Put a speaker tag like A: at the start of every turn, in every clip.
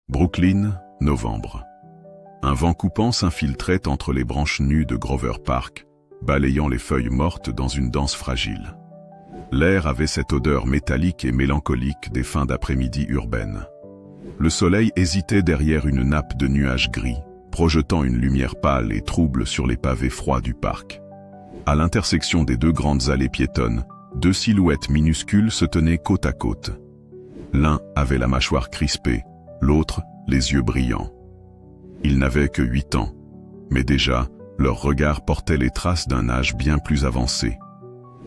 A: Brooklyn, novembre. Un vent coupant s'infiltrait entre les branches nues de Grover Park, balayant les feuilles mortes dans une danse fragile. L'air avait cette odeur métallique et mélancolique des fins d'après-midi urbaines. Le soleil hésitait derrière une nappe de nuages gris, projetant une lumière pâle et trouble sur les pavés froids du parc. À l'intersection des deux grandes allées piétonnes, deux silhouettes minuscules se tenaient côte à côte. L'un avait la mâchoire crispée, l'autre les yeux brillants. Ils n'avaient que 8 ans, mais déjà, leur regard portait les traces d'un âge bien plus avancé.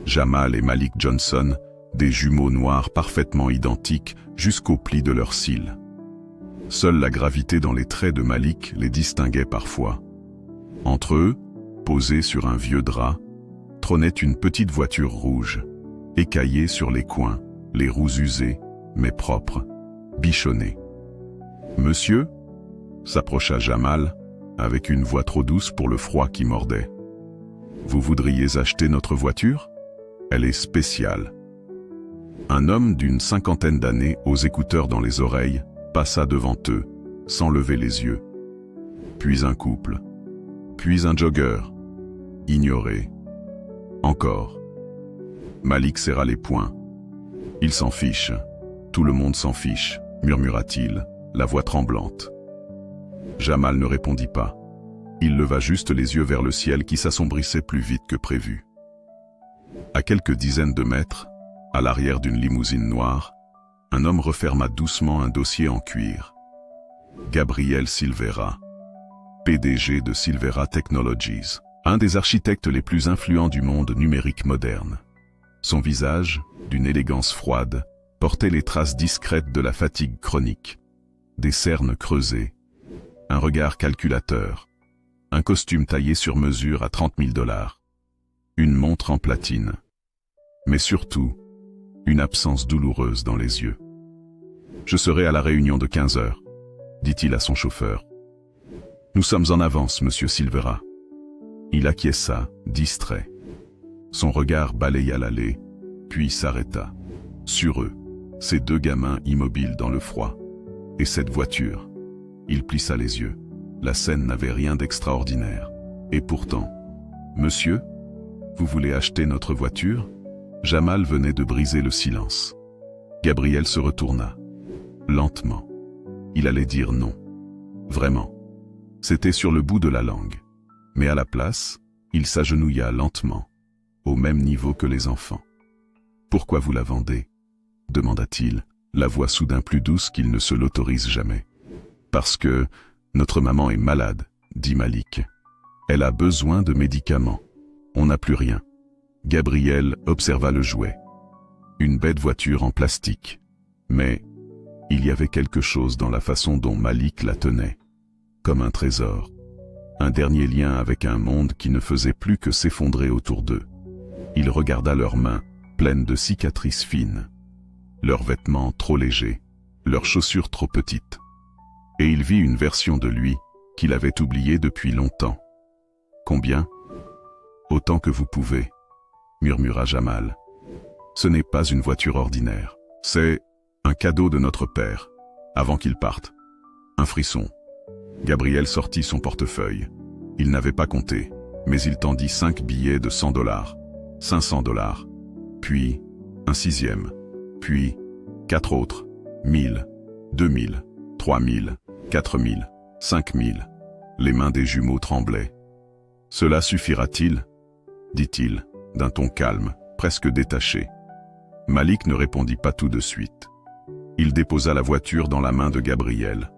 A: Jamal et Malik Johnson, des jumeaux noirs parfaitement identiques jusqu'aux plis de leurs cils. Seule la gravité dans les traits de Malik les distinguait parfois. Entre eux, posée sur un vieux drap, trônait une petite voiture rouge, écaillée sur les coins, les roues usées, mais propres, bichonnées. « Monsieur ?» s'approcha Jamal, avec une voix trop douce pour le froid qui mordait. « Vous voudriez acheter notre voiture ? Elle est spéciale. » Un homme d'une 50aine d'années, aux écouteurs dans les oreilles, passa devant eux, sans lever les yeux. Puis un couple. Puis un jogger. Ignoré. Encore. Malik serra les poings. « Il s'en fiche. Tout le monde s'en fiche, » murmura-t-il, la voix tremblante. Jamal ne répondit pas. Il leva juste les yeux vers le ciel qui s'assombrissait plus vite que prévu. À quelques dizaines de mètres, à l'arrière d'une limousine noire, un homme referma doucement un dossier en cuir. Gabriel Silvera, PDG de Silvera Technologies, un des architectes les plus influents du monde numérique moderne. Son visage, d'une élégance froide, portait les traces discrètes de la fatigue chronique. Des cernes creusées, un regard calculateur, un costume taillé sur mesure à 30 000 $, une montre en platine, mais surtout, une absence douloureuse dans les yeux. « Je serai à la réunion de 15 heures, » dit-il à son chauffeur. « Nous sommes en avance, monsieur Silvera. » Il acquiesça, distrait. Son regard balaya l'allée, puis s'arrêta. Sur eux, ces deux gamins immobiles dans le froid. Et cette voiture. Il plissa les yeux. La scène n'avait rien d'extraordinaire. Et pourtant, « Monsieur, vous voulez acheter notre voiture ?» Jamal venait de briser le silence. Gabriel se retourna. Lentement. Il allait dire non. Vraiment. C'était sur le bout de la langue. Mais à la place, il s'agenouilla lentement, au même niveau que les enfants. « Pourquoi vous la vendez ?» demanda-t-il, la voix soudain plus douce qu'il ne se l'autorise jamais. « Parce que notre maman est malade, » dit Malik. « Elle a besoin de médicaments. On n'a plus rien. » Gabriel observa le jouet. Une bête voiture en plastique. Mais il y avait quelque chose dans la façon dont Malik la tenait. Comme un trésor. Un dernier lien avec un monde qui ne faisait plus que s'effondrer autour d'eux. Il regarda leurs mains, pleines de cicatrices fines. Leurs vêtements trop légers, leurs chaussures trop petites. Et il vit une version de lui qu'il avait oubliée depuis longtemps. « Combien ? » « Autant que vous pouvez, » murmura Jamal. « Ce n'est pas une voiture ordinaire. C'est un cadeau de notre père, avant qu'il parte. » Un frisson. Gabriel sortit son portefeuille. Il n'avait pas compté, mais il tendit 5 billets de 100 $, 500 $, puis un 6e, puis 4 autres, 1000, 2000, 3000, 4000, 5000. Les mains des jumeaux tremblaient. « Cela suffira-t-il » dit-il, d'un ton calme, presque détaché. Malik ne répondit pas tout de suite. Il déposa la voiture dans la main de Gabriel.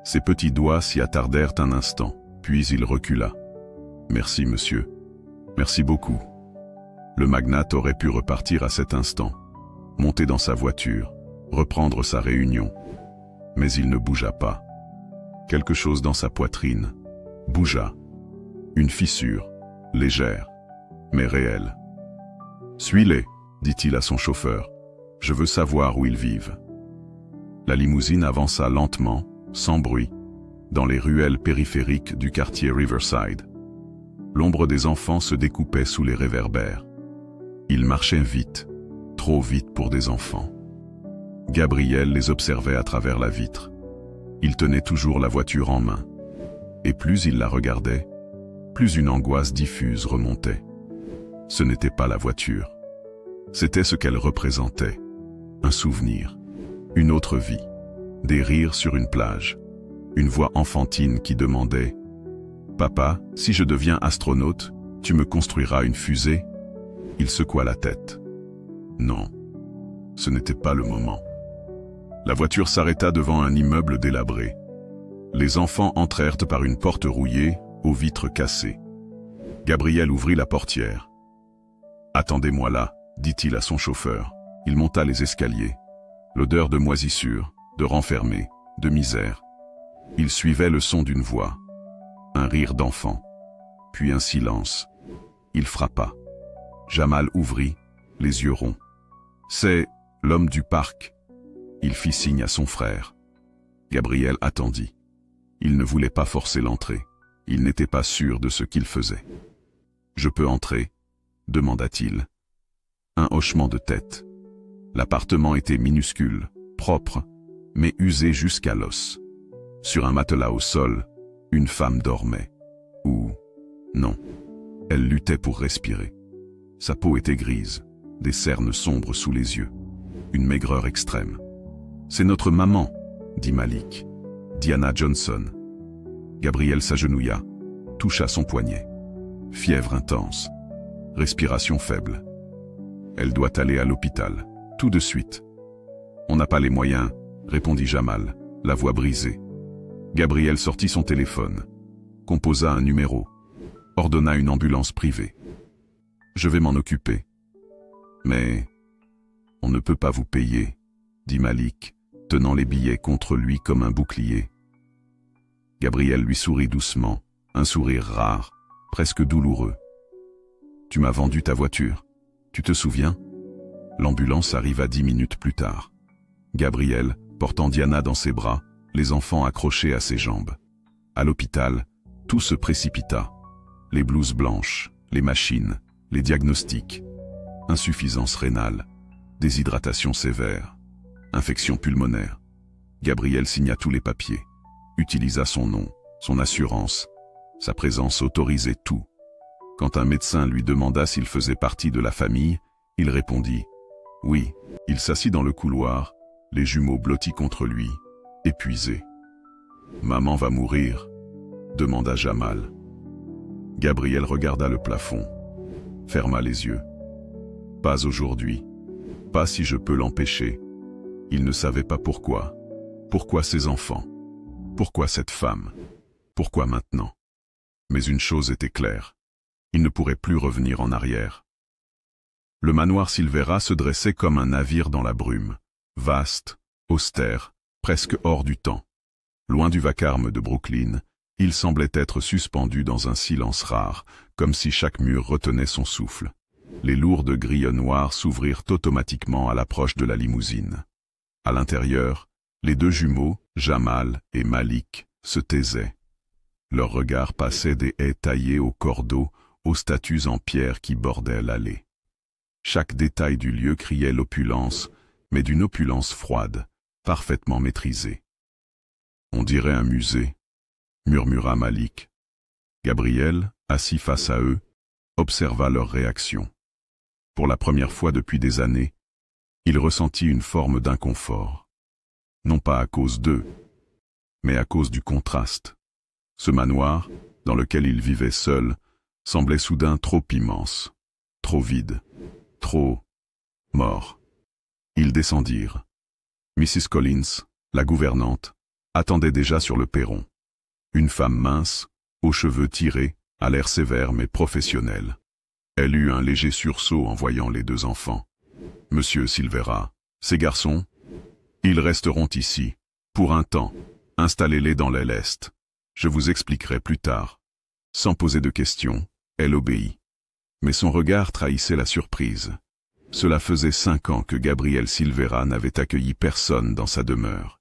A: Ses petits doigts s'y attardèrent un instant, puis il recula. « Merci, monsieur. Merci beaucoup. » Le magnate aurait pu repartir à cet instant, monter dans sa voiture, reprendre sa réunion. Mais il ne bougea pas. Quelque chose dans sa poitrine bougea. Une fissure, légère, mais réelle. « Suis-les, » dit-il à son chauffeur. « Je veux savoir où ils vivent. » La limousine avança lentement, sans bruit, dans les ruelles périphériques du quartier Riverside. L'ombre des enfants se découpait sous les réverbères. Ils marchaient vite, trop vite pour des enfants. Gabriel les observait à travers la vitre. Il tenait toujours la voiture en main. Et plus il la regardait, plus une angoisse diffuse remontait. Ce n'était pas la voiture. C'était ce qu'elle représentait. Un souvenir, une autre vie, des rires sur une plage, une voix enfantine qui demandait « Papa, si je deviens astronaute, tu me construiras une fusée ?» Il secoua la tête. Non, ce n'était pas le moment. La voiture s'arrêta devant un immeuble délabré. Les enfants entrèrent par une porte rouillée, aux vitres cassées. Gabriel ouvrit la portière. « Attendez-moi là », dit-il à son chauffeur. Il monta les escaliers. L'odeur de moisissure, de renfermé, de misère. Il suivait le son d'une voix. Un rire d'enfant. Puis un silence. Il frappa. Jamal ouvrit, les yeux ronds. « C'est l'homme du parc. » Il fit signe à son frère. Gabriel attendit. Il ne voulait pas forcer l'entrée. Il n'était pas sûr de ce qu'il faisait. « Je peux entrer ?» demanda-t-il. Un hochement de tête. L'appartement était minuscule, propre, mais usé jusqu'à l'os. Sur un matelas au sol, une femme dormait. Ou non, elle luttait pour respirer. Sa peau était grise, des cernes sombres sous les yeux, une maigreur extrême. « C'est notre maman », dit Malik. « Diana Johnson. » Gabriel s'agenouilla, toucha son poignet. Fièvre intense, respiration faible. Elle doit aller à l'hôpital, tout de suite. On n'a pas les moyens, répondit Jamal, la voix brisée. Gabriel sortit son téléphone, composa un numéro, ordonna une ambulance privée. Je vais m'en occuper. Mais on ne peut pas vous payer, dit Malik, tenant les billets contre lui comme un bouclier. Gabriel lui sourit doucement, un sourire rare, presque douloureux. Tu m'as vendu ta voiture. Tu te souviens? L'ambulance arriva 10 minutes plus tard. Gabriel, portant Diana dans ses bras, les enfants accrochés à ses jambes. À l'hôpital, tout se précipita. Les blouses blanches, les machines, les diagnostics. Insuffisance rénale, déshydratation sévère, infection pulmonaire. Gabriel signa tous les papiers, utilisa son nom, son assurance. Sa présence autorisait tout. Quand un médecin lui demanda s'il faisait partie de la famille, il répondit « Oui ». Il s'assit dans le couloir, les jumeaux blottis contre lui, épuisés. « Maman va mourir ?» demanda Jamal. Gabriel regarda le plafond, ferma les yeux. « Pas aujourd'hui, pas si je peux l'empêcher. » Il ne savait pas pourquoi. Pourquoi ces enfants? Pourquoi cette femme? Pourquoi maintenant? Mais une chose était claire. Il ne pourrait plus revenir en arrière. Le manoir Silvera se dressait comme un navire dans la brume, vaste, austère, presque hors du temps. Loin du vacarme de Brooklyn, il semblait être suspendu dans un silence rare, comme si chaque mur retenait son souffle. Les lourdes grilles noires s'ouvrirent automatiquement à l'approche de la limousine. À l'intérieur, les deux jumeaux, Jamal et Malik, se taisaient. Leurs regards passaient des haies taillées au cordeau aux statues en pierre qui bordaient l'allée. Chaque détail du lieu criait l'opulence, mais d'une opulence froide, parfaitement maîtrisée. « On dirait un musée », murmura Malik. Gabriel, assis face à eux, observa leur réaction. Pour la première fois depuis des années, il ressentit une forme d'inconfort. Non pas à cause d'eux, mais à cause du contraste. Ce manoir, dans lequel il vivait seul, semblait soudain trop immense, trop vide, trop mort. Ils descendirent. Mrs. Collins, la gouvernante, attendait déjà sur le perron. Une femme mince, aux cheveux tirés, à l'air sévère mais professionnel. Elle eut un léger sursaut en voyant les deux enfants. « Monsieur Silvera, ces garçons, ils resteront ici, pour un temps. Installez-les dans l'aile est. Je vous expliquerai plus tard. » Sans poser de questions, elle obéit. Mais son regard trahissait la surprise. Cela faisait 5 ans que Gabriel Silvera n'avait accueilli personne dans sa demeure,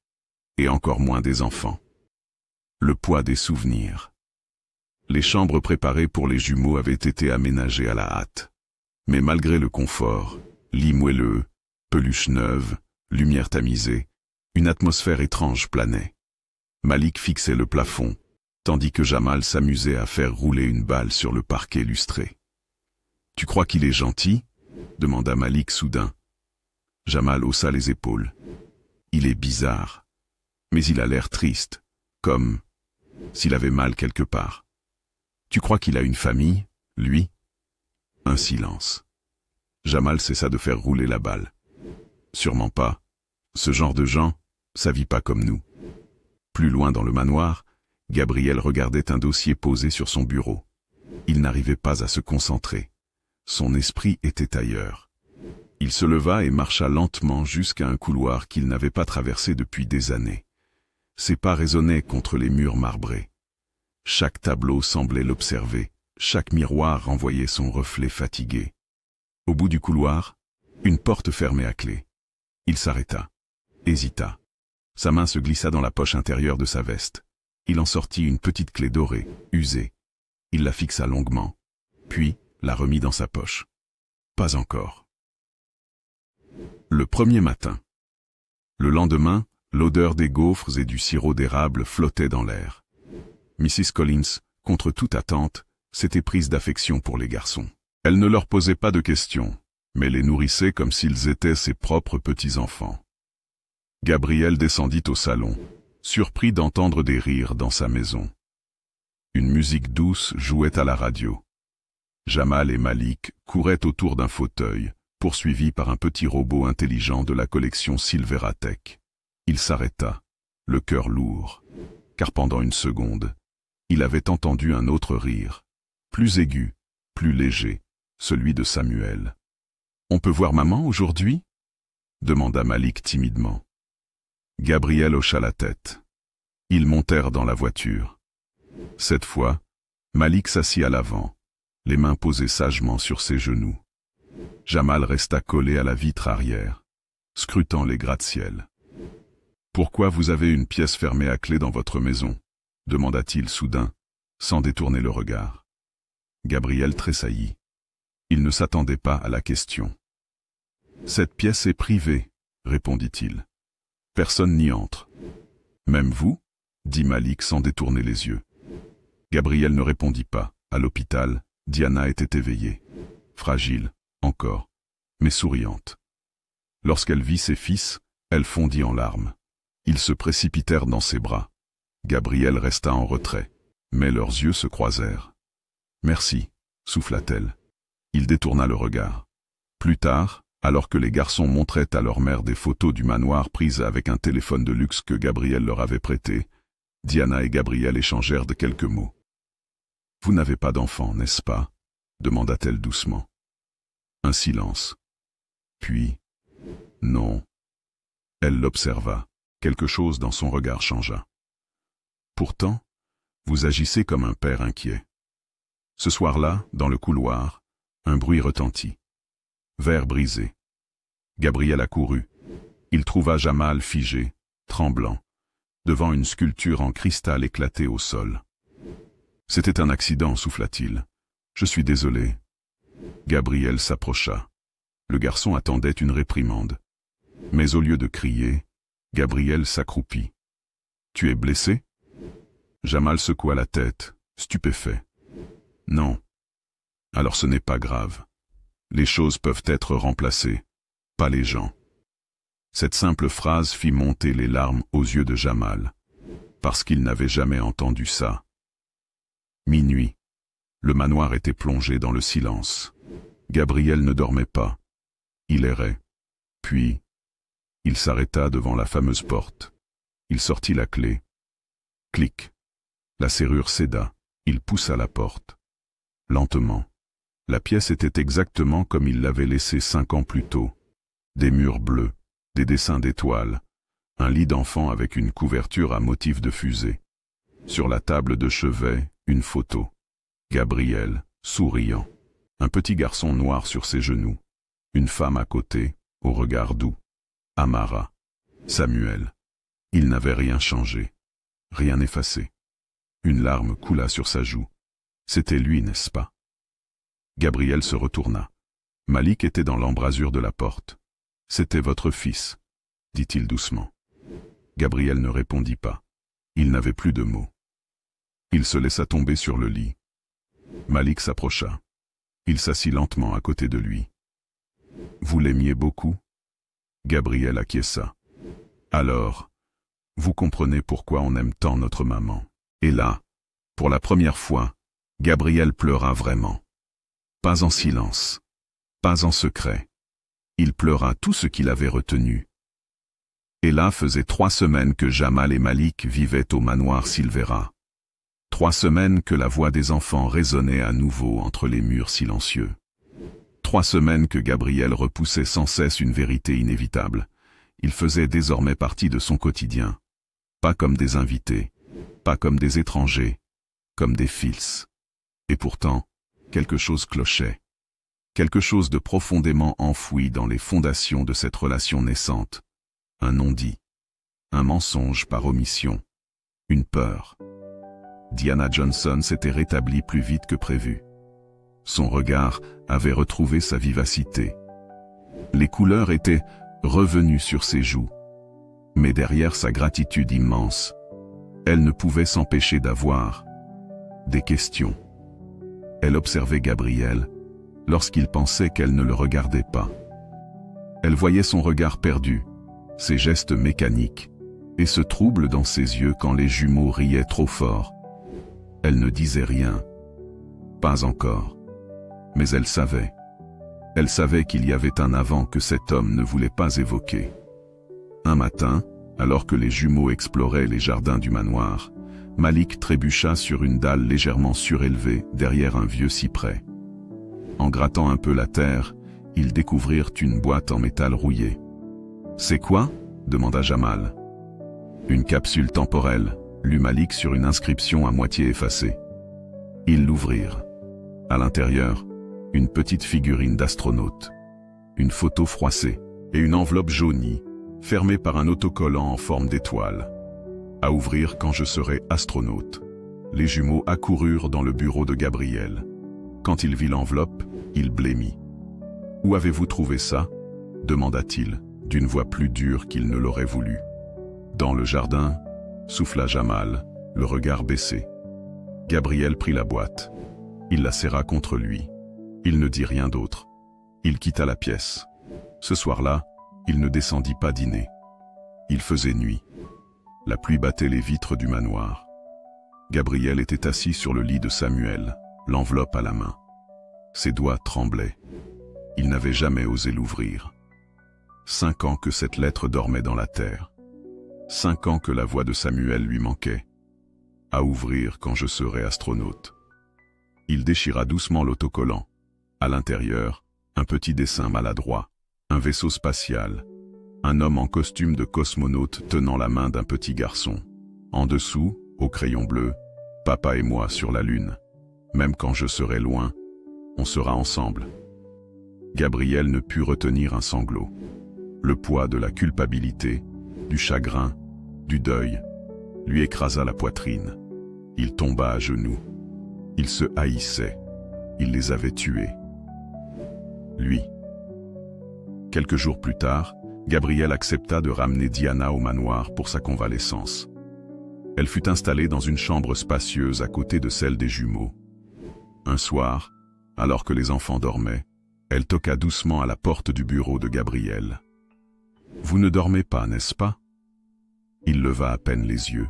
A: et encore moins des enfants. Le poids des souvenirs. Les chambres préparées pour les jumeaux avaient été aménagées à la hâte. Mais malgré le confort, lits moelleux, peluches neuves, lumière tamisée, une atmosphère étrange planait. Malik fixait le plafond, tandis que Jamal s'amusait à faire rouler une balle sur le parquet lustré. « Tu crois qu'il est gentil ?» demanda Malik soudain. Jamal haussa les épaules. « Il est bizarre, mais il a l'air triste, comme s'il avait mal quelque part. Tu crois qu'il a une famille, lui ?» Un silence. Jamal cessa de faire rouler la balle. « Sûrement pas. Ce genre de gens, ça vit pas comme nous. » Plus loin dans le manoir, Gabriel regardait un dossier posé sur son bureau. Il n'arrivait pas à se concentrer. Son esprit était ailleurs. Il se leva et marcha lentement jusqu'à un couloir qu'il n'avait pas traversé depuis des années. Ses pas résonnaient contre les murs marbrés. Chaque tableau semblait l'observer, chaque miroir renvoyait son reflet fatigué. Au bout du couloir, une porte fermée à clé. Il s'arrêta, hésita. Sa main se glissa dans la poche intérieure de sa veste. Il en sortit une petite clé dorée, usée. Il la fixa longuement, puis la remit dans sa poche. Pas encore. Le premier matin. Le lendemain, l'odeur des gaufres et du sirop d'érable flottait dans l'air. Mrs. Collins, contre toute attente, s'était prise d'affection pour les garçons. Elle ne leur posait pas de questions, mais les nourrissait comme s'ils étaient ses propres petits-enfants. Gabriel descendit au salon, surpris d'entendre des rires dans sa maison. Une musique douce jouait à la radio. Jamal et Malik couraient autour d'un fauteuil, poursuivi par un petit robot intelligent de la collection Silveratech. Il s'arrêta, le cœur lourd, car pendant une seconde, il avait entendu un autre rire, plus aigu, plus léger, celui de Samuel. « On peut voir maman aujourd'hui ?» demanda Malik timidement. Gabriel hocha la tête. Ils montèrent dans la voiture. Cette fois, Malik s'assit à l'avant, les mains posées sagement sur ses genoux. Jamal resta collé à la vitre arrière, scrutant les gratte-ciel. « Pourquoi vous avez une pièce fermée à clé dans votre maison ?» demanda-t-il soudain, sans détourner le regard. Gabriel tressaillit. Il ne s'attendait pas à la question. « Cette pièce est privée, » répondit-il. « Personne n'y entre. »« Même vous ?» dit Malik sans détourner les yeux. Gabriel ne répondit pas. À l'hôpital, Diana était éveillée. Fragile, encore, mais souriante. Lorsqu'elle vit ses fils, elle fondit en larmes. Ils se précipitèrent dans ses bras. Gabriel resta en retrait, mais leurs yeux se croisèrent. « Merci » souffla-t-elle. Il détourna le regard. Plus tard, alors que les garçons montraient à leur mère des photos du manoir prises avec un téléphone de luxe que Gabriel leur avait prêté, Diana et Gabriel échangèrent de quelques mots. « Vous n'avez pas d'enfant, n'est-ce pas ?» demanda-t-elle doucement. Un silence. Puis, « Non. » Elle l'observa. Quelque chose dans son regard changea. « Pourtant, vous agissez comme un père inquiet. » Ce soir-là, dans le couloir, un bruit retentit. Verre brisé. Gabriel accourut. Il trouva Jamal figé, tremblant, devant une sculpture en cristal éclatée au sol. « C'était un accident, souffla-t-il. Je suis désolé. » Gabriel s'approcha. Le garçon attendait une réprimande. Mais au lieu de crier, Gabriel s'accroupit. « Tu es blessé ?» Jamal secoua la tête, stupéfait. « Non. » « Alors ce n'est pas grave. Les choses peuvent être remplacées, pas les gens. » Cette simple phrase fit monter les larmes aux yeux de Jamal, parce qu'il n'avait jamais entendu ça. Minuit. Le manoir était plongé dans le silence. Gabriel ne dormait pas. Il errait. Puis, il s'arrêta devant la fameuse porte. Il sortit la clé. Clic. La serrure céda. Il poussa la porte. Lentement. La pièce était exactement comme il l'avait laissée 5 ans plus tôt. Des murs bleus, des dessins d'étoiles, un lit d'enfant avec une couverture à motif de fusée. Sur la table de chevet, une photo. Gabriel, souriant. Un petit garçon noir sur ses genoux. Une femme à côté, au regard doux. Amara. Samuel. Il n'avait rien changé. Rien effacé. Une larme coula sur sa joue. C'était lui, n'est-ce pas? Gabriel se retourna. Malik était dans l'embrasure de la porte. « C'était votre fils, dit-il doucement. Gabriel ne répondit pas. Il n'avait plus de mots. Il se laissa tomber sur le lit. Malik s'approcha. Il s'assit lentement à côté de lui. « Vous l'aimiez beaucoup ?» Gabriel acquiesça. « Alors, vous comprenez pourquoi on aime tant notre maman. » Et là, pour la première fois, Gabriel pleura vraiment. Pas en silence, pas en secret. Il pleura tout ce qu'il avait retenu. Et là faisait 3 semaines que Jamal et Malik vivaient au manoir Silvera. 3 semaines que la voix des enfants résonnait à nouveau entre les murs silencieux. 3 semaines que Gabriel repoussait sans cesse une vérité inévitable. Ils faisaient désormais partie de son quotidien. Pas comme des invités, pas comme des étrangers, comme des fils. Et pourtant, quelque chose clochait. Quelque chose de profondément enfoui dans les fondations de cette relation naissante. Un non-dit, un mensonge par omission, une peur. Diana Johnson s'était rétablie plus vite que prévu. Son regard avait retrouvé sa vivacité. Les couleurs étaient revenues sur ses joues. Mais derrière sa gratitude immense, elle ne pouvait s'empêcher d'avoir des questions. Elle observait Gabriel lorsqu'il pensait qu'elle ne le regardait pas. Elle voyait son regard perdu, ses gestes mécaniques, et ce trouble dans ses yeux quand les jumeaux riaient trop fort. Elle ne disait rien. Pas encore. Mais elle savait. Elle savait qu'il y avait un avant que cet homme ne voulait pas évoquer. Un matin, alors que les jumeaux exploraient les jardins du manoir, Malik trébucha sur une dalle légèrement surélevée derrière un vieux cyprès. En grattant un peu la terre, ils découvrirent une boîte en métal rouillé. « C'est quoi ?» demanda Jamal. « Une capsule temporelle », lut Malik sur une inscription à moitié effacée. Ils l'ouvrirent. À l'intérieur, une petite figurine d'astronaute, une photo froissée et une enveloppe jaunie, fermée par un autocollant en forme d'étoile. À ouvrir quand je serai astronaute. Les jumeaux accoururent dans le bureau de Gabriel. Quand il vit l'enveloppe, il blêmit. « Où avez-vous trouvé ça ?» demanda-t-il, d'une voix plus dure qu'il ne l'aurait voulu. « Dans le jardin ?» souffla Jamal, le regard baissé. Gabriel prit la boîte. Il la serra contre lui. Il ne dit rien d'autre. Il quitta la pièce. Ce soir-là, il ne descendit pas dîner. Il faisait nuit. La pluie battait les vitres du manoir. Gabriel était assis sur le lit de Samuel, l'enveloppe à la main. Ses doigts tremblaient. Il n'avait jamais osé l'ouvrir. 5 ans que cette lettre dormait dans la terre. 5 ans que la voix de Samuel lui manquait. À ouvrir quand je serai astronaute. Il déchira doucement l'autocollant. À l'intérieur, un petit dessin maladroit, un vaisseau spatial, un homme en costume de cosmonaute tenant la main d'un petit garçon. En dessous, au crayon bleu, « Papa et moi sur la Lune. Même quand je serai loin, on sera ensemble. » Gabriel ne put retenir un sanglot. Le poids de la culpabilité, du chagrin, du deuil, lui écrasa la poitrine. Il tomba à genoux. Il se haïssait. Il les avait tués. Lui. Quelques jours plus tard, Gabriel accepta de ramener Diana au manoir pour sa convalescence. Elle fut installée dans une chambre spacieuse à côté de celle des jumeaux. Un soir, alors que les enfants dormaient, elle toqua doucement à la porte du bureau de Gabriel. « Vous ne dormez pas, n'est-ce pas ?» Il leva à peine les yeux.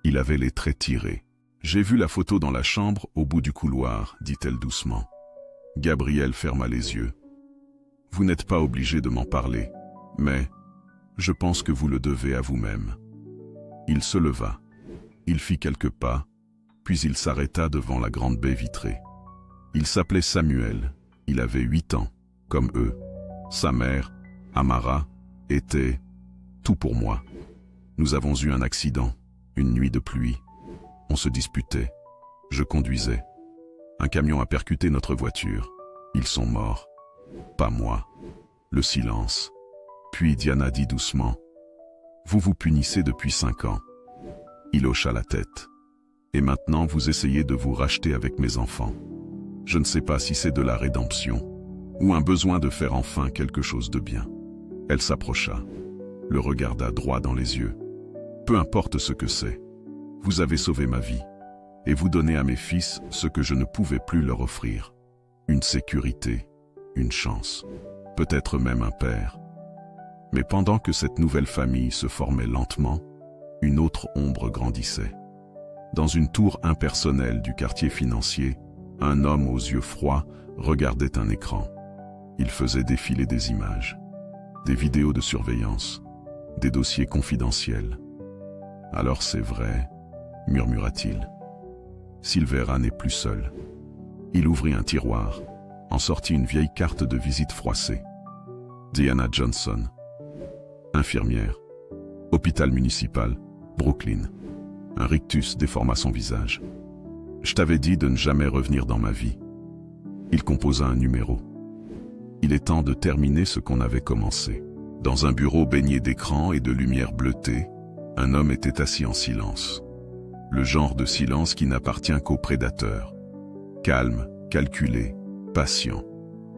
A: Il avait les traits tirés. « J'ai vu la photo dans la chambre au bout du couloir, » dit-elle doucement. Gabriel ferma les yeux. « Vous n'êtes pas obligé de m'en parler, mais je pense que vous le devez à vous-même. » Il se leva. Il fit quelques pas, puis il s'arrêta devant la grande baie vitrée. Il s'appelait Samuel. Il avait 8 ans, comme eux. Sa mère, Amara, était tout pour moi. Nous avons eu un accident, une nuit de pluie. On se disputait. Je conduisais. Un camion a percuté notre voiture. Ils sont morts. Pas moi. Le silence. Puis Diana dit doucement. Vous vous punissez depuis 5 ans. Il hocha la tête. Et maintenant vous essayez de vous racheter avec mes enfants. Je ne sais pas si c'est de la rédemption, ou un besoin de faire enfin quelque chose de bien. Elle s'approcha, le regarda droit dans les yeux. Peu importe ce que c'est, Vous avez sauvé ma vie. Et vous donnez à mes fils ce que je ne pouvais plus leur offrir. Une sécurité, une chance, peut-être même un père. Mais pendant que cette nouvelle famille se formait lentement, une autre ombre grandissait. Dans une tour impersonnelle du quartier financier, un homme aux yeux froids regardait un écran. Il faisait défiler des images, des vidéos de surveillance, des dossiers confidentiels. « Alors c'est vrai », murmura-t-il. Silvera n'est plus seul. Il ouvrit un tiroir, en sortit une vieille carte de visite froissée. Diana Johnson, infirmière, hôpital municipal, Brooklyn. Un rictus déforma son visage. « Je t'avais dit de ne jamais revenir dans ma vie. » Il composa un numéro. Il est temps de terminer ce qu'on avait commencé. Dans un bureau baigné d'écrans et de lumière bleutée, un homme était assis en silence. Le genre de silence qui n'appartient qu'aux prédateurs. Calme, calculé, patient.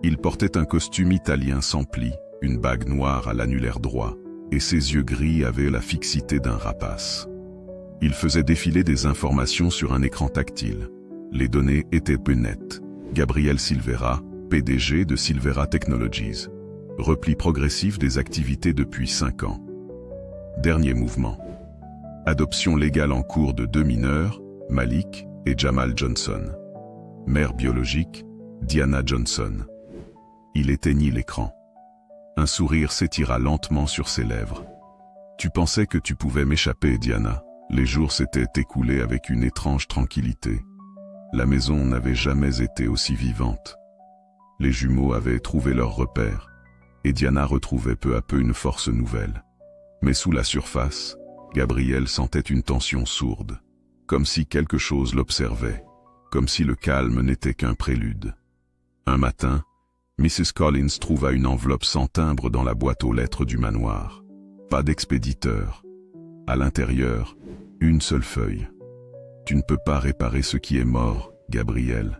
A: Il portait un costume italien sans plis, une bague noire à l'annulaire droit, et ses yeux gris avaient la fixité d'un rapace. Il faisait défiler des informations sur un écran tactile. Les données étaient peu nettes. Gabriel Silvera, PDG de Silvera Technologies. Repli progressif des activités depuis 5 ans. Dernier mouvement. Adoption légale en cours de 2 mineurs, Malik et Jamal Johnson. Mère biologique, Diana Johnson. Il éteignit l'écran. Un sourire s'étira lentement sur ses lèvres. « Tu pensais que tu pouvais m'échapper, Diana. » Les jours s'étaient écoulés avec une étrange tranquillité. La maison n'avait jamais été aussi vivante. Les jumeaux avaient trouvé leur repère, et Diana retrouvait peu à peu une force nouvelle. Mais sous la surface, Gabriel sentait une tension sourde, comme si quelque chose l'observait, comme si le calme n'était qu'un prélude. Un matin, Mrs. Collins trouva une enveloppe sans timbre dans la boîte aux lettres du manoir. Pas d'expéditeur. À l'intérieur, une seule feuille. « Tu ne peux pas réparer ce qui est mort, Gabriel.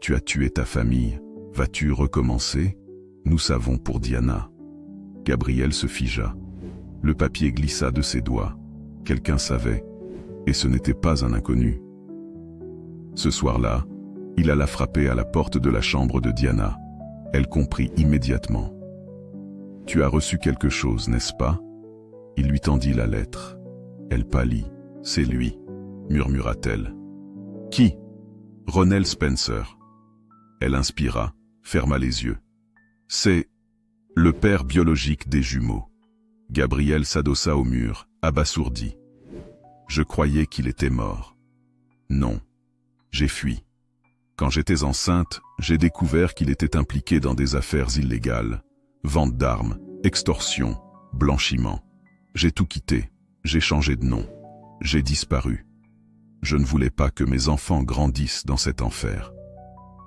A: Tu as tué ta famille. Vas-tu recommencer? Nous savons pour Diana. » Gabriel se figea. Le papier glissa de ses doigts. Quelqu'un savait, et ce n'était pas un inconnu. Ce soir-là, il alla frapper à la porte de la chambre de Diana. Elle comprit immédiatement. « Tu as reçu quelque chose, n'est-ce pas ?» Il lui tendit la lettre. Elle pâlit. « C'est lui, » murmura-t-elle. « Qui ?»« Ronell Spencer. » Elle inspira, ferma les yeux. « C'est le père biologique des jumeaux. » Gabriel s'adossa au mur, abasourdi. « Je croyais qu'il était mort. »« Non. J'ai fui. Quand j'étais enceinte, j'ai découvert qu'il était impliqué dans des affaires illégales. Vente d'armes, extorsion, blanchiment. J'ai tout quitté. J'ai changé de nom. J'ai disparu. Je ne voulais pas que mes enfants grandissent dans cet enfer. »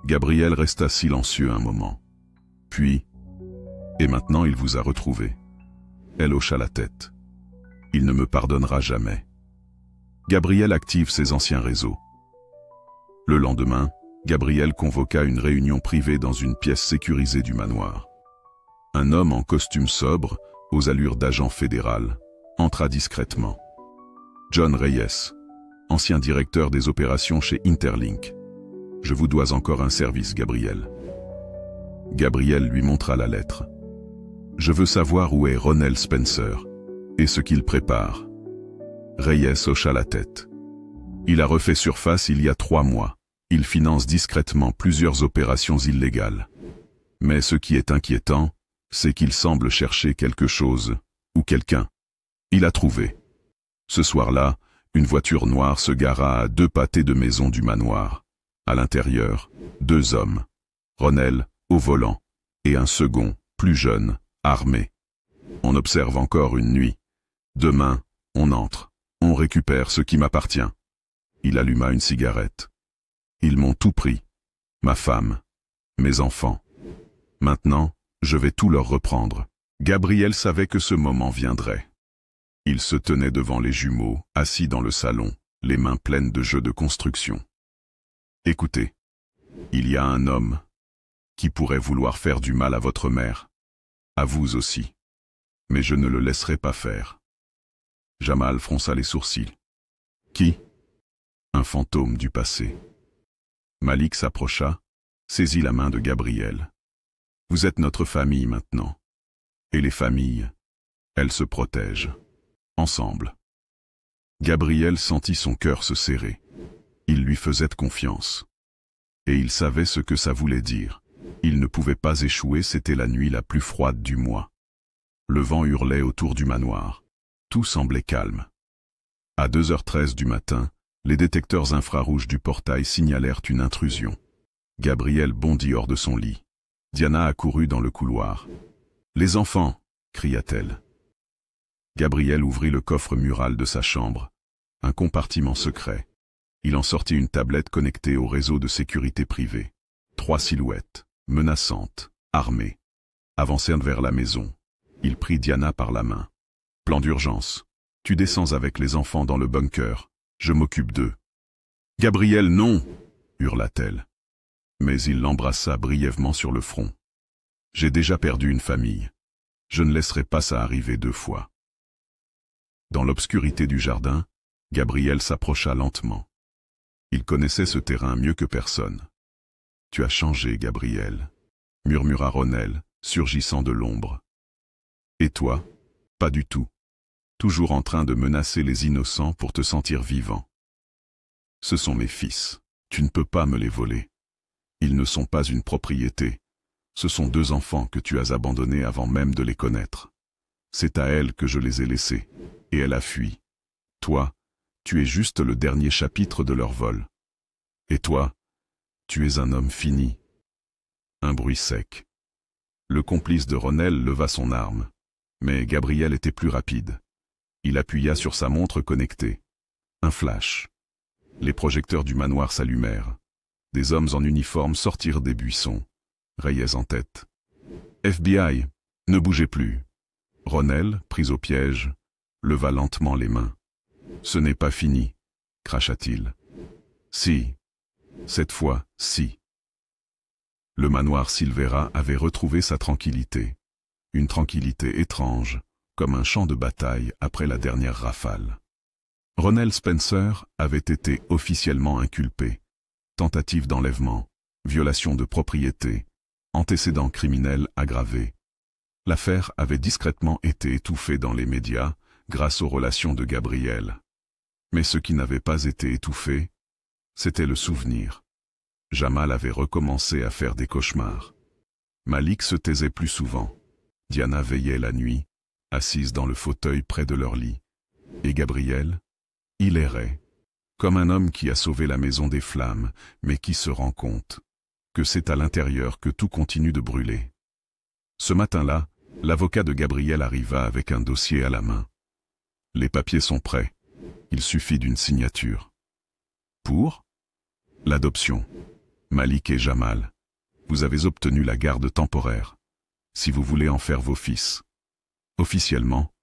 A: Gabriel resta silencieux un moment. Puis, « Et maintenant il vous a retrouvé. » Elle hocha la tête. « Il ne me pardonnera jamais. » Gabriel active ses anciens réseaux. Le lendemain, Gabriel convoqua une réunion privée dans une pièce sécurisée du manoir. Un homme en costume sobre, aux allures d'agent fédéral, entra discrètement. John Reyes, ancien directeur des opérations chez Interlink. « Je vous dois encore un service, Gabriel. » Gabriel lui montra la lettre. « Je veux savoir où est Ronell Spencer et ce qu'il prépare. » Reyes hocha la tête. « Il a refait surface il y a 3 mois. Il finance discrètement plusieurs opérations illégales. Mais ce qui est inquiétant, c'est qu'il semble chercher quelque chose, ou quelqu'un. Il a trouvé. » Ce soir-là, une voiture noire se gara à 2 pâtés de maison du manoir. À l'intérieur, 2 hommes. Ronell, au volant, et un second, plus jeune, armé. On observe encore une nuit. Demain, on entre. On récupère ce qui m'appartient. Il alluma une cigarette. Ils m'ont tout pris. Ma femme, mes enfants. Maintenant, je vais tout leur reprendre. Gabriel savait que ce moment viendrait. Il se tenait devant les jumeaux, assis dans le salon, les mains pleines de jeux de construction. Écoutez, il y a un homme qui pourrait vouloir faire du mal à votre mère, à vous aussi. Mais je ne le laisserai pas faire. Jamal fronça les sourcils. Qui ? un fantôme du passé. Malik s'approcha, saisit la main de Gabriel. « Vous êtes notre famille maintenant. Et les familles, elles se protègent. Ensemble. » Gabriel sentit son cœur se serrer. Il lui faisait confiance. Et il savait ce que ça voulait dire. Il ne pouvait pas échouer, c'était la nuit la plus froide du mois. Le vent hurlait autour du manoir. Tout semblait calme. À 2h13 du matin, les détecteurs infrarouges du portail signalèrent une intrusion. Gabriel bondit hors de son lit. Diana accourut dans le couloir. « Les enfants !» cria-t-elle. Gabriel ouvrit le coffre mural de sa chambre. Un compartiment secret. Il en sortit une tablette connectée au réseau de sécurité privée. 3 silhouettes, menaçantes, armées, avancèrent vers la maison. Il prit Diana par la main. « Plan d'urgence. Tu descends avec les enfants dans le bunker. Je m'occupe d'eux. »« Gabriel, non !» hurla-t-elle. Mais il l'embrassa brièvement sur le front. « J'ai déjà perdu une famille. Je ne laisserai pas ça arriver 2 fois. » Dans l'obscurité du jardin, Gabriel s'approcha lentement. Il connaissait ce terrain mieux que personne. « Tu as changé, Gabriel » murmura Ronel, surgissant de l'ombre. « Et toi ? Pas du tout. Toujours en train de menacer les innocents pour te sentir vivant. Ce sont mes fils. Tu ne peux pas me les voler. Ils ne sont pas une propriété. Ce sont 2 enfants que tu as abandonnés avant même de les connaître. C'est à elle que je les ai laissés, et elle a fui. Toi, tu es juste le dernier chapitre de leur vol. Et toi, tu es un homme fini. » Un bruit sec. Le complice de Ronel leva son arme, mais Gabriel était plus rapide. Il appuya sur sa montre connectée. Un flash. Les projecteurs du manoir s'allumèrent. Des hommes en uniforme sortirent des buissons, rayés en tête. « FBI, ne bougez plus. » Ronel, pris au piège, leva lentement les mains. « Ce n'est pas fini, » cracha-t-il. « Si. Cette fois, si. » Le manoir Silvera avait retrouvé sa tranquillité. Une tranquillité étrange, comme un champ de bataille après la dernière rafale. Ronel Spencer avait été officiellement inculpé. Tentative d'enlèvement, violation de propriété, antécédents criminels aggravés. L'affaire avait discrètement été étouffée dans les médias grâce aux relations de Gabriel. Mais ce qui n'avait pas été étouffé, c'était le souvenir. Jamal avait recommencé à faire des cauchemars. Malik se taisait plus souvent. Diana veillait la nuit, assise dans le fauteuil près de leur lit. Et Gabriel, il errait, comme un homme qui a sauvé la maison des flammes, mais qui se rend compte que c'est à l'intérieur que tout continue de brûler. Ce matin-là, l'avocat de Gabriel arriva avec un dossier à la main. « Les papiers sont prêts. Il suffit d'une signature. »« Pour ?» ?»« L'adoption. Malik et Jamal. Vous avez obtenu la garde temporaire. Si vous voulez en faire vos fils. Officiellement,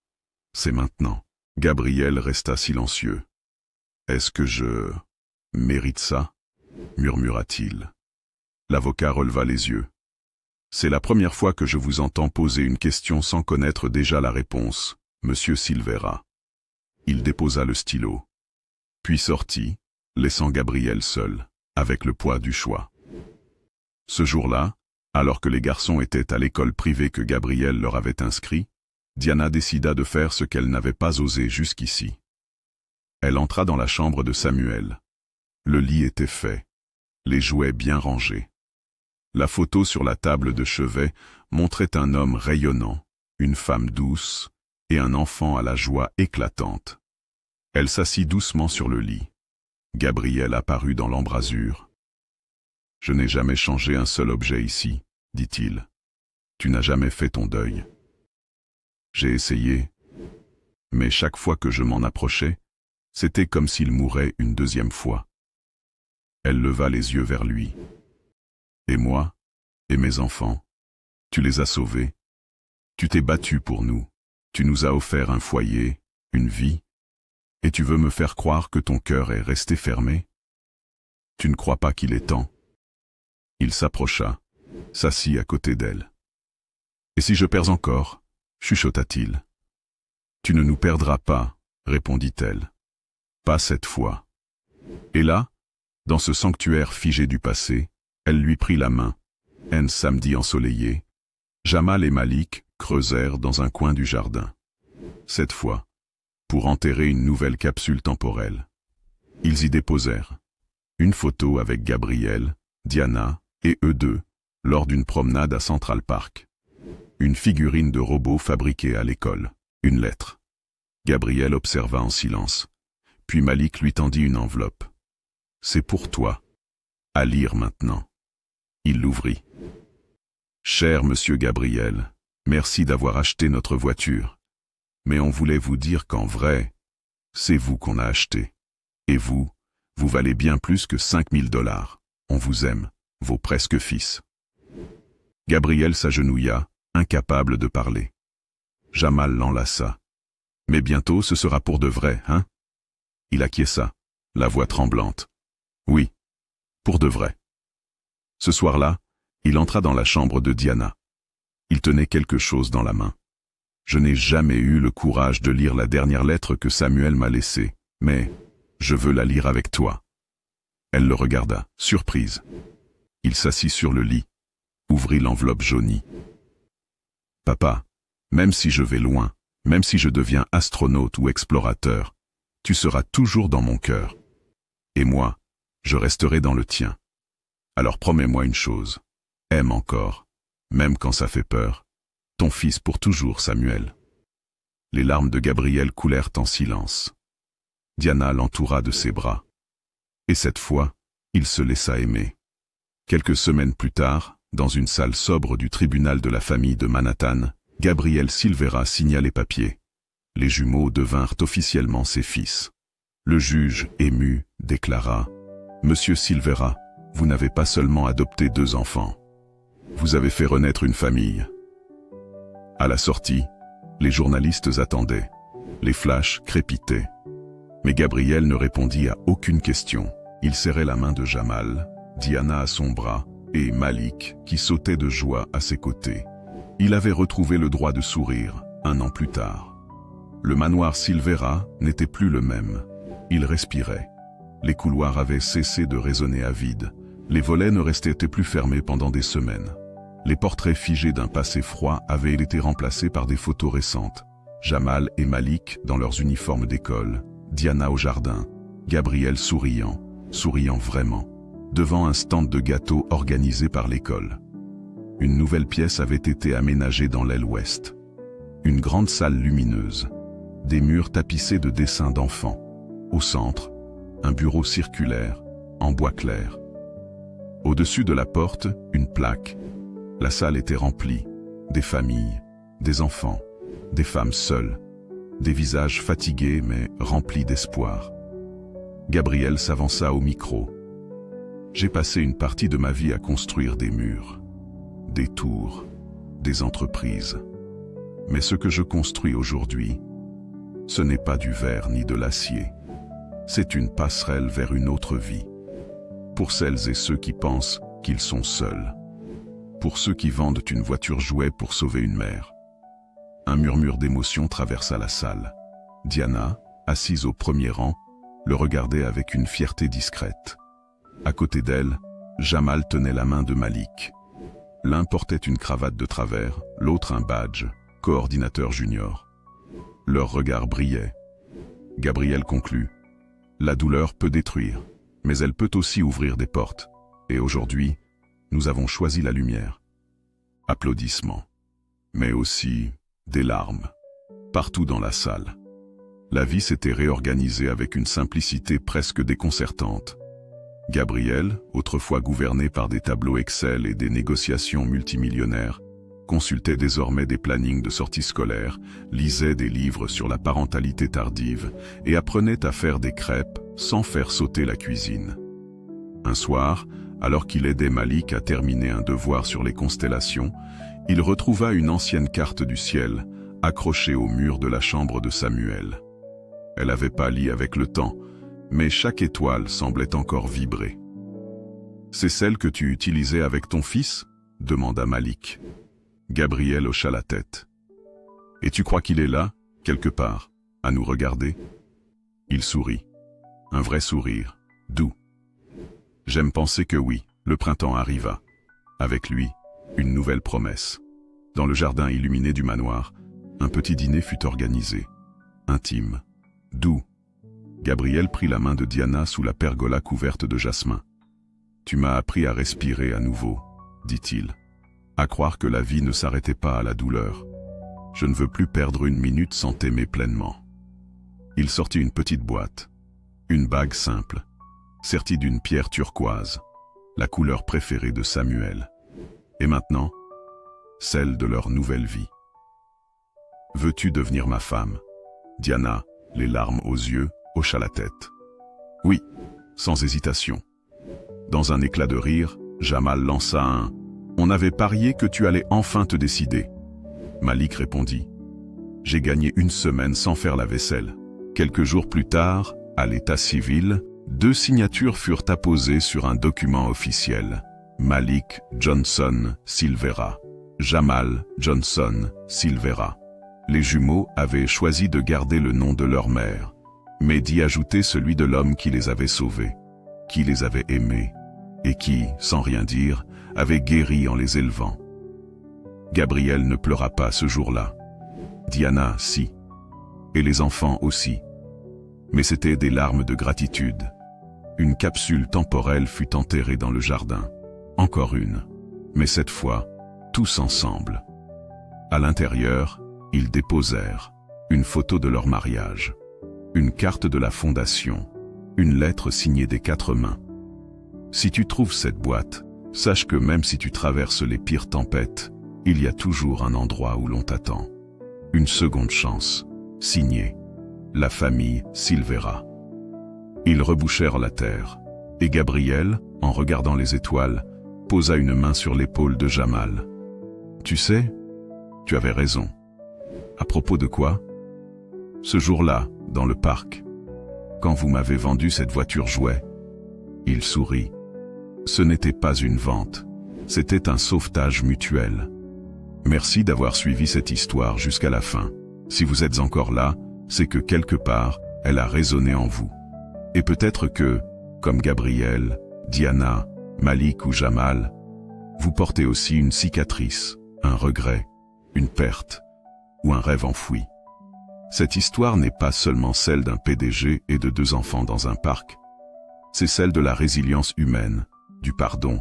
A: c'est maintenant. » Gabriel resta silencieux. « Est-ce que je mérite ça ?» murmura-t-il. L'avocat releva les yeux. « C'est la première fois que je vous entends poser une question sans connaître déjà la réponse, monsieur Silvera. » Il déposa le stylo, puis sortit, laissant Gabriel seul, avec le poids du choix. Ce jour-là, alors que les garçons étaient à l'école privée que Gabriel leur avait inscrit, Diana décida de faire ce qu'elle n'avait pas osé jusqu'ici. Elle entra dans la chambre de Samuel. Le lit était fait, les jouets bien rangés. La photo sur la table de chevet montrait un homme rayonnant, une femme douce et un enfant à la joie éclatante. Elle s'assit doucement sur le lit. Gabriel apparut dans l'embrasure. « Je n'ai jamais changé un seul objet ici, » dit-il. « Tu n'as jamais fait ton deuil. » J'ai essayé, mais chaque fois que je m'en approchais, c'était comme s'il mourait une 2e fois. Elle leva les yeux vers lui. « Et moi, et mes enfants, tu les as sauvés. Tu t'es battu pour nous. Tu nous as offert un foyer, une vie. Et tu veux me faire croire que ton cœur est resté fermé? Tu ne crois pas qu'il est temps ?» Il s'approcha, s'assit à côté d'elle. « Et si je perds encore ?» chuchota-t-il. « Tu ne nous perdras pas, répondit-elle. Pas cette fois. » Et là, dans ce sanctuaire figé du passé, elle lui prit la main. Un samedi ensoleillé, Jamal et Malik creusèrent dans un coin du jardin. Cette fois, pour enterrer une nouvelle capsule temporelle. Ils y déposèrent une photo avec Gabriel, Diana et eux deux, lors d'une promenade à Central Park. Une figurine de robot fabriquée à l'école, une lettre. Gabriel observa en silence, puis Malik lui tendit une enveloppe. « C'est pour toi. À lire maintenant. » Il l'ouvrit. « Cher monsieur Gabriel, merci d'avoir acheté notre voiture. Mais on voulait vous dire qu'en vrai, c'est vous qu'on a acheté. Et vous valez bien plus que 5 000 $. On vous aime, vos presque fils. » Gabriel s'agenouilla, incapable de parler. Jamal l'enlaça. « Mais bientôt ce sera pour de vrai, hein ?» Il acquiesça, la voix tremblante. « Oui, pour de vrai. » Ce soir-là, il entra dans la chambre de Diana. Il tenait quelque chose dans la main. « Je n'ai jamais eu le courage de lire la dernière lettre que Samuel m'a laissée, mais je veux la lire avec toi. » Elle le regarda, surprise. Il s'assit sur le lit, ouvrit l'enveloppe jaunie. « Papa, même si je vais loin, même si je deviens astronaute ou explorateur, tu seras toujours dans mon cœur. Et moi, je resterai dans le tien. Alors promets-moi une chose, aime encore, même quand ça fait peur, ton fils pour toujours, Samuel. » Les larmes de Gabriel coulèrent en silence. Diana l'entoura de ses bras. Et cette fois, il se laissa aimer. Quelques semaines plus tard, dans une salle sobre du tribunal de la famille de Manhattan, Gabriel Silvera signa les papiers. Les jumeaux devinrent officiellement ses fils. Le juge, ému, déclara « Monsieur Silvera, vous n'avez pas seulement adopté 2 enfants. Vous avez fait renaître une famille. » À la sortie, les journalistes attendaient. Les flashs crépitaient. Mais Gabriel ne répondit à aucune question. Il serrait la main de Jamal, Diana à son bras, et Malik, qui sautait de joie à ses côtés. Il avait retrouvé le droit de sourire, 1 an plus tard. Le manoir Silvera n'était plus le même. Il respirait. Les couloirs avaient cessé de résonner à vide. Les volets ne restaient plus fermés pendant des semaines. Les portraits figés d'un passé froid avaient été remplacés par des photos récentes. Jamal et Malik dans leurs uniformes d'école, Diana au jardin, Gabriel souriant vraiment, devant un stand de gâteaux organisé par l'école. Une nouvelle pièce avait été aménagée dans l'aile ouest. Une grande salle lumineuse, des murs tapissés de dessins d'enfants. Au centre, un bureau circulaire, en bois clair. Au-dessus de la porte, une plaque. La salle était remplie, des familles, des enfants, des femmes seules, des visages fatigués mais remplis d'espoir. Gabriel s'avança au micro. « J'ai passé une partie de ma vie à construire des murs, des tours, des entreprises. Mais ce que je construis aujourd'hui, ce n'est pas du verre ni de l'acier. C'est une passerelle vers une autre vie. Pour celles et ceux qui pensent qu'ils sont seuls. Pour ceux qui vendent une voiture jouet pour sauver une mère. » Un murmure d'émotion traversa la salle. Diana, assise au premier rang, le regardait avec une fierté discrète. À côté d'elle, Jamal tenait la main de Malik. L'un portait une cravate de travers, l'autre un badge, coordinateur junior. Leurs regards brillaient. Gabriel conclut. La douleur peut détruire, mais elle peut aussi ouvrir des portes. Et aujourd'hui, nous avons choisi la lumière. Applaudissements. Mais aussi des larmes. Partout dans la salle. La vie s'était réorganisée avec une simplicité presque déconcertante. Gabriel, autrefois gouverné par des tableaux Excel et des négociations multimillionnaires, consultait désormais des plannings de sorties scolaires, lisait des livres sur la parentalité tardive et apprenait à faire des crêpes sans faire sauter la cuisine. Un soir, alors qu'il aidait Malik à terminer un devoir sur les constellations, il retrouva une ancienne carte du ciel, accrochée au mur de la chambre de Samuel. Elle avait pâli avec le temps, mais chaque étoile semblait encore vibrer. « C'est celle que tu utilisais avec ton fils ?» demanda Malik. Gabriel hocha la tête. « Et tu crois qu'il est là, quelque part, à nous regarder ?» Il sourit. Un vrai sourire, doux, J'aime penser que oui, le printemps arriva. Avec lui, une nouvelle promesse. Dans le jardin illuminé du manoir, un petit dîner fut organisé. Intime, doux. Gabriel prit la main de Diana sous la pergola couverte de jasmin. « Tu m'as appris à respirer à nouveau, » dit-il. « À croire que la vie ne s'arrêtait pas à la douleur. Je ne veux plus perdre une minute sans t'aimer pleinement. » Il sortit une petite boîte. Une bague simple, sertie d'une pierre turquoise, la couleur préférée de Samuel. Et maintenant, celle de leur nouvelle vie. « Veux-tu devenir ma femme ?» Diana, les larmes aux yeux, hocha la tête. « Oui, sans hésitation. » Dans un éclat de rire, Jamal lança un « On avait parié que tu allais enfin te décider. » Malik répondit « J'ai gagné une semaine sans faire la vaisselle. » Quelques jours plus tard, à l'état civil, 2 signatures furent apposées sur un document officiel. Malik Johnson Silvera. Jamal Johnson Silvera. Les jumeaux avaient choisi de garder le nom de leur mère, mais d'y ajouter celui de l'homme qui les avait sauvés, qui les avait aimés, et qui, sans rien dire, avait guéri en les élevant. Gabriel ne pleura pas ce jour-là. Diana, si. Et les enfants aussi. Mais c'étaient des larmes de gratitude. Une capsule temporelle fut enterrée dans le jardin. Encore une. Mais cette fois, tous ensemble. À l'intérieur, ils déposèrent une photo de leur mariage, une carte de la fondation, une lettre signée des 4 mains. Si tu trouves cette boîte, sache que même si tu traverses les pires tempêtes, il y a toujours un endroit où l'on t'attend. Une seconde chance, signée la famille Silvera. Ils rebouchèrent la terre, et Gabriel, en regardant les étoiles, posa une main sur l'épaule de Jamal. « Tu sais, tu avais raison. » « À propos de quoi ? » ?»« Ce jour-là, dans le parc, quand vous m'avez vendu cette voiture jouet. » Il sourit. « Ce n'était pas une vente, c'était un sauvetage mutuel. Merci d'avoir suivi cette histoire jusqu'à la fin. Si vous êtes encore là, c'est que quelque part, elle a résonné en vous. Et peut-être que, comme Gabriel, Diana, Malik ou Jamal, vous portez aussi une cicatrice, un regret, une perte, ou un rêve enfoui. Cette histoire n'est pas seulement celle d'un PDG et de 2 enfants dans un parc. C'est celle de la résilience humaine, du pardon,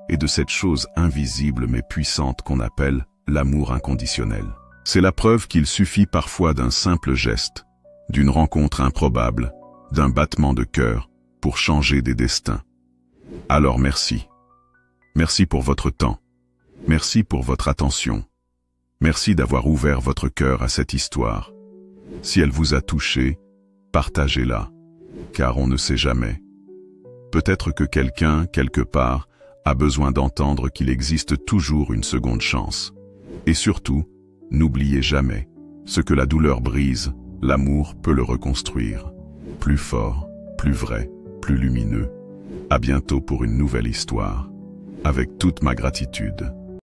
A: et de cette chose invisible mais puissante qu'on appelle l'amour inconditionnel. C'est la preuve qu'il suffit parfois d'un simple geste, d'une rencontre improbable, d'un battement de cœur, pour changer des destins. Alors merci. Merci pour votre temps. Merci pour votre attention. Merci d'avoir ouvert votre cœur à cette histoire. Si elle vous a touché, partagez-la, car on ne sait jamais. Peut-être que quelqu'un, quelque part, a besoin d'entendre qu'il existe toujours une seconde chance. Et surtout, n'oubliez jamais, ce que la douleur brise, l'amour peut le reconstruire. Plus fort, plus vrai, plus lumineux. À bientôt pour une nouvelle histoire. Avec toute ma gratitude.